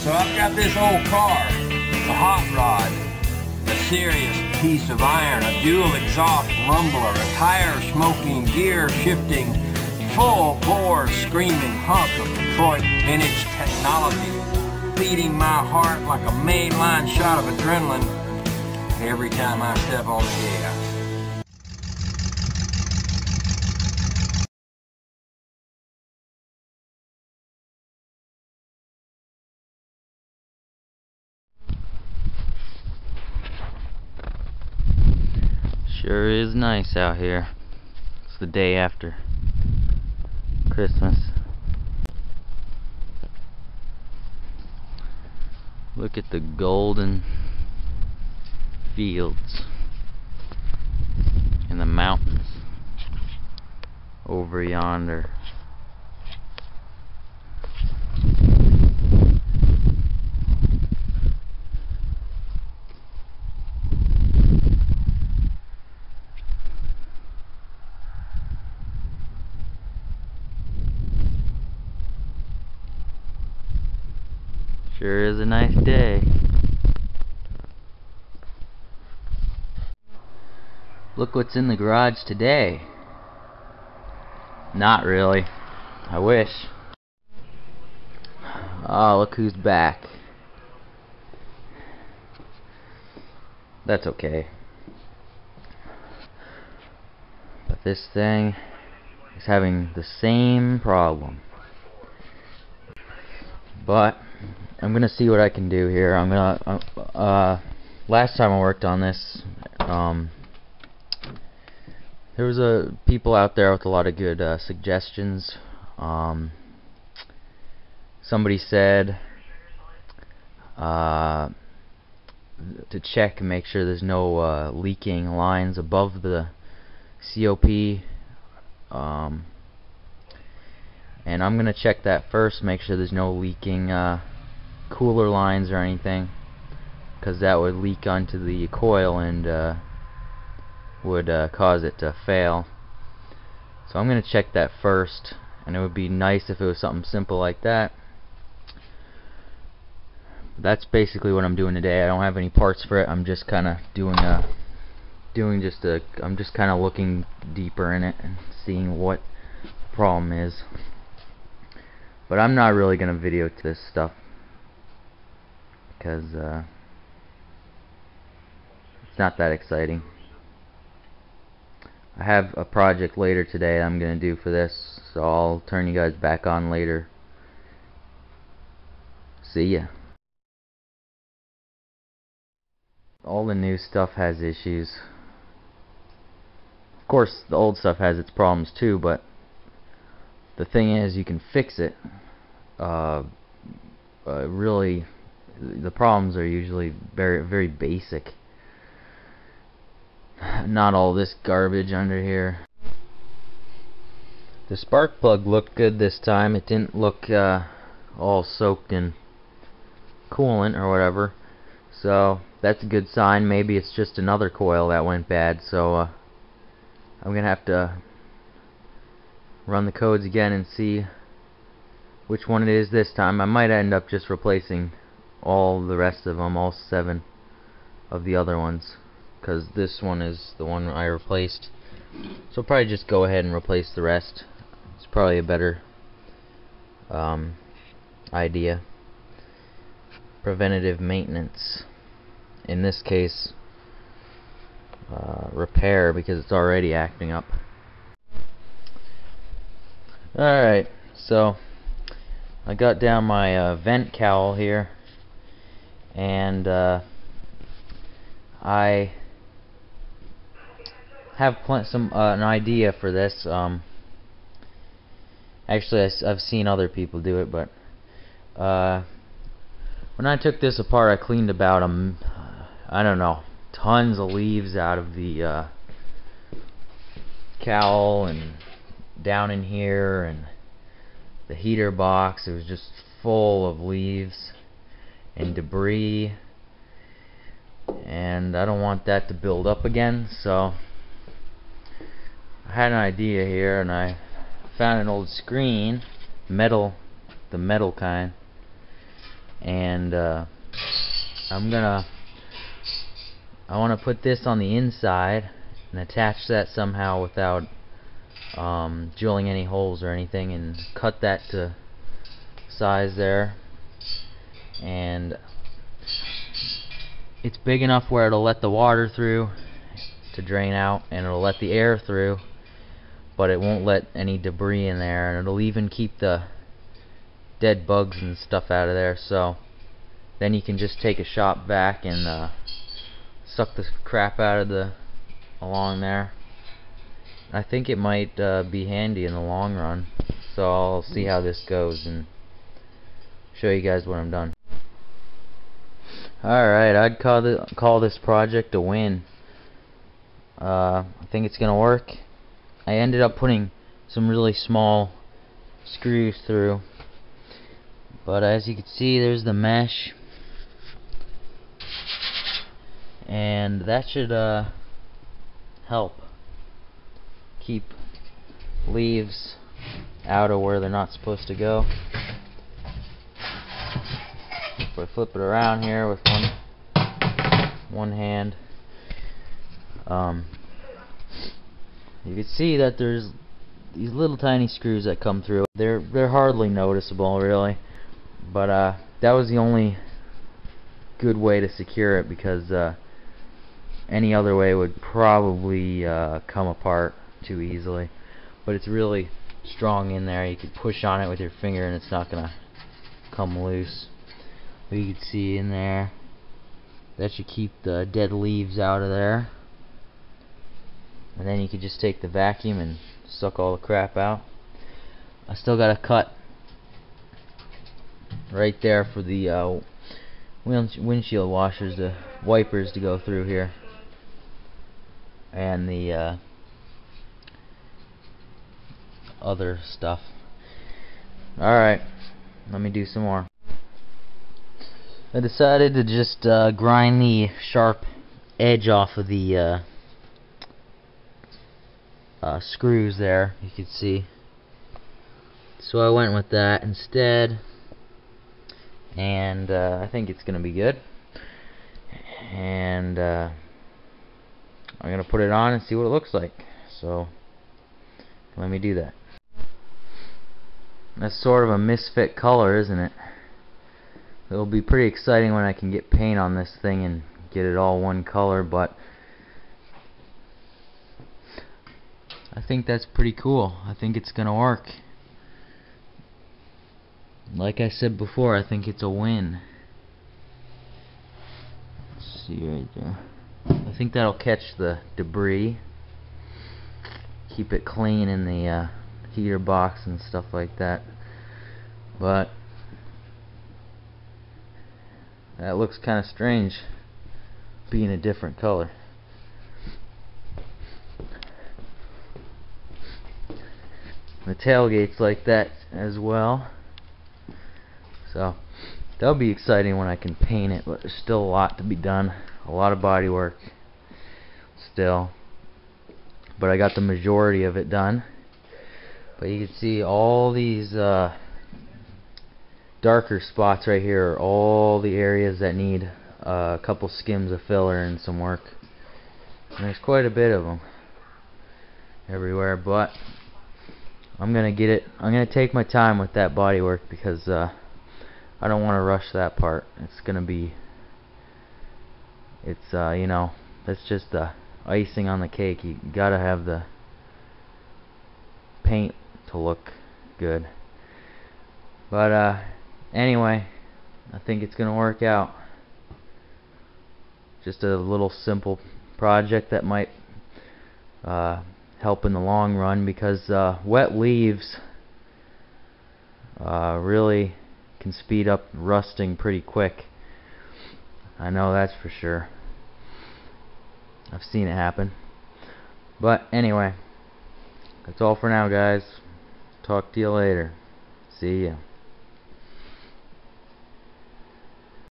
So I've got this old car, a hot rod, a serious piece of iron, a dual exhaust rumbler, a tire smoking, gear shifting, full bore screaming hunk of Detroit vintage technology, beating my heart like a mainline shot of adrenaline every time I step on the gas. Sure is nice out here. It's the day after Christmas. Look at the golden fields and the mountains over yonder. Sure is a nice day. Look what's in the garage today. Not really. I wish. Oh, look who's back. That's okay. But this thing is having the same problem. But I'm gonna see what I can do here. I'm gonna last time I worked on this, there was people out there with a lot of good suggestions. Somebody said to check and make sure there's no leaking lines above the COP, and I'm gonna check that first, make sure there's no leaking cooler lines or anything, because that would leak onto the coil and would cause it to fail. So I'm going to check that first, and it would be nice if it was something simple like that. That's basically what I'm doing today. I don't have any parts for it. I'm just kind of I'm just kind of looking deeper in it and seeing what the problem is. But I'm not really going to video this stuff, because it's not that exciting. I have a project later today that I'm going to do for this, so I'll turn you guys back on later. See ya. All the new stuff has issues. Of course, the old stuff has its problems too, but the thing is, you can fix it. Really, the problems are usually very basic. Not all this garbage under here. The spark plug looked good this time. It didn't look all soaked in coolant or whatever, so that's a good sign. Maybe it's just another coil that went bad, so I'm gonna have to run the codes again and see which one it is this time. I might end up just replacing all the rest of them, all 7 of the other ones, because this one is the one I replaced. So I'll probably just go ahead and replace the rest. It's probably a better idea. Preventative maintenance. In this case, repair, because it's already acting up. Alright, so I got down my vent cowl here, and I have an idea for this. Actually, I've seen other people do it, but when I took this apart, I cleaned about I don't know, tons of leaves out of the cowl and down in here, and the heater box. It was just full of leaves and debris, and I don't want that to build up again. So I had an idea here, and I found an old screen, the metal kind, and I want to put this on the inside and attach that somehow without drilling any holes or anything, and cut that to size there, and it's big enough where it'll let the water through to drain out, and it'll let the air through, but it won't let any debris in there, and it'll even keep the dead bugs and stuff out of there. So then you can just take a shop vac and suck the crap out of along there. I think it might be handy in the long run, so I'll see how this goes and show you guys when I'm done. Alright, I'd call this project a win. I think it's gonna work. I ended up putting some really small screws through, but as you can see, there's the mesh, and that should help keep leaves out of where they're not supposed to go. If I flip it around here with one hand, you can see that there's these little tiny screws that come through. They're hardly noticeable, really, but that was the only good way to secure it, because any other way would probably come apart too easily. But it's really strong in there. You could push on it with your finger and it's not gonna come loose. But you can see in there, that should keep the dead leaves out of there. And then you could just take the vacuum and suck all the crap out. I still got a cut right there for the windshield washers, the wipers to go through here, and the other stuff. Alright, let me do some more. I decided to just grind the sharp edge off of the screws there, you can see. So I went with that instead, and I think it's gonna be good. And I'm gonna put it on and see what it looks like. So let me do that. That's sort of a misfit color, isn't it? It'll be pretty exciting when I can get paint on this thing and get it all one color, but I think that's pretty cool. I think it's gonna work. Like I said before, I think it's a win. Let's see right there. I think that'll catch the debris, keep it clean in the heater box and stuff like that. But that looks kind of strange, being a different color. The tailgate's like that as well, so that'll be exciting when I can paint it. But there's still a lot to be done, a lot of body work still, but I got the majority of it done. But you can see all these darker spots right here are all the areas that need a couple skims of filler and some work. And there's quite a bit of them everywhere, but I'm gonna take my time with that body work, because I don't want to rush that part. You know, that's just the icing on the cake. You gotta have the paint to look good. But anyway, I think it's gonna work out. Just a little simple project that might help in the long run, because wet leaves really can speed up rusting pretty quick. I know that's for sure. I've seen it happen. But anyway, that's all for now, guys. Talk to you later. See ya.